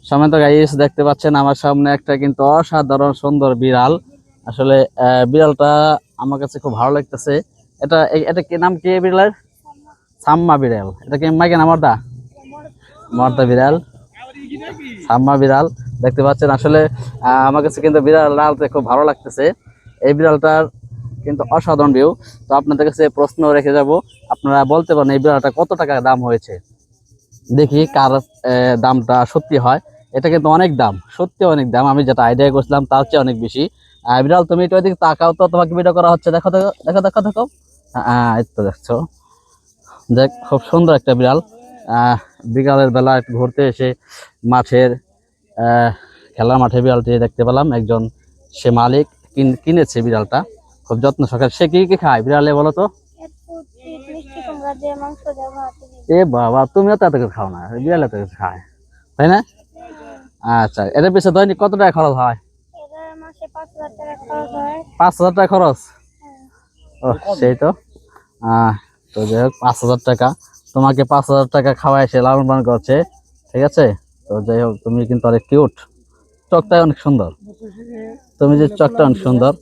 সম্মানিত গাইস, দেখতে পাচ্ছেন আমার সামনে একটা কিন্তু অসাধারণ সুন্দর বিড়াল। আসলে বিড়ালটা আমার কাছে খুব ভালো লাগতেছে। এটা কি নাম, কি বিড়ালের? সাম্মা বিড়াল। এটা কি মাইকে না মর্দা? মর্দা বিড়াল, সাম্মা বিড়াল। দেখতে পাচ্ছেন আসলে আমার কাছে কিন্তু বিড়ালটা খুব ভালো লাগতেছে। এই বিড়ালটার কিন্তু অসাধারণ ভিউ। তো আপনাদের কাছে প্রশ্ন রেখে যাব, আপনারা বলতে পারেন এই বিড়ালটা কত টাকা দাম হয়েছে। দেখি কার দামটা সত্যি হয়। এটা কিন্তু অনেক দাম, সত্যি অনেক দাম। আমি যেটা আইডিয়া করছিলাম তার চেয়ে অনেক বেশি। বিড়াল, তুমি একটু ওইদিকে তাকাও তো, তোমাকে ভিডিও করা হচ্ছে। দেখো দেখো দেখো দেখো দেখো। এই তো দেখছো। দেখ, খুব সুন্দর একটা বিড়াল। বিকালের বেলা একটু ঘুরতে এসে মাঠের খেলার মাঠে বিড়ালটি দেখতে পেলাম। একজন সে মালিক কিনেছে বিড়ালটা খুব যত্ন সহকারে। সে কি কি খায় বিড়ালে বলো তো? এ বাবা, তুমিও তো এত কিছু খাও না, বিড়াল এত কিছু খায়, তাই না? আচ্ছা, এটার পিছনে দৈনিক কত টাকা খরচ হয়? 5,000 টাকা খরচ? ও, সেই তো। তো যাই হোক, 5,000 টাকা তোমাকে 5,000 টাকা খাওয়া এসে লালন পালন করছে, ঠিক আছে? তো যাই হোক, তুমি কিন্তু অনেক কিউট, চোখটা অনেক সুন্দর। তুমি যে চোখটা অনেক সুন্দর,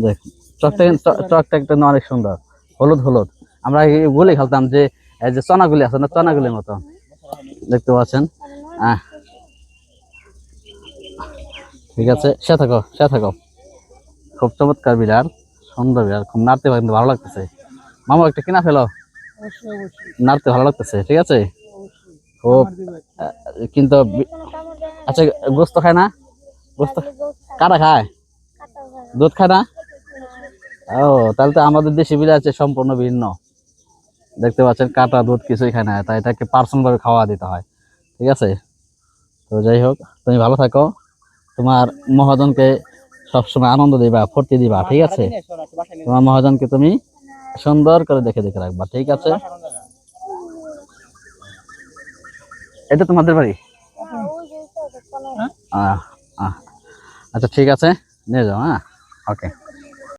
দেখ চোখটা কিন্তু অনেক সুন্দর, হলুদ হলুদ। আমরা গুলি খেলতাম যে, এই যে চনাগুলি আছে না, চনাগুলির মতো, দেখতে পাচ্ছেন। ঠিক আছে, সে থাকো সে থাকো। খুব চমৎকার বিড়াল, সুন্দর বিড়াল, খুব নাড়তে কিন্তু ভালো লাগতেছে। মামা একটা কিনা ফেলো, নাড়তে ভালো লাগতেছে, ঠিক আছে? খুব কিন্তু আচ্ছা, গোস্ত খায় না? গোস্ত কাটা খায়, দুধ খায় না? ও, তাহলে তো আমাদের দেশি বিড়াল আছে সম্পূর্ণ ভিন্ন। দেখতে পাচ্ছেন, কাটা দুধ কিছুই খায় না, তাই এটাকে পার্সোনাল ভাবে খাওয়া দিতে হয়, ঠিক আছে? তো যাই হোক, তুমি ভালো থাকো, তোমার মহাজনকে সবসময় আনন্দ দিবা, ফুর্তি দিবা, ঠিক আছে? তোমার মহাজনকে তুমি সুন্দর করে দেখে দেখে রাখবা, ঠিক আছে? এটা তোমাদের বাড়ি? আহ আহ আচ্ছা, ঠিক আছে, নিয়ে যাও। হ্যাঁ, ওকে।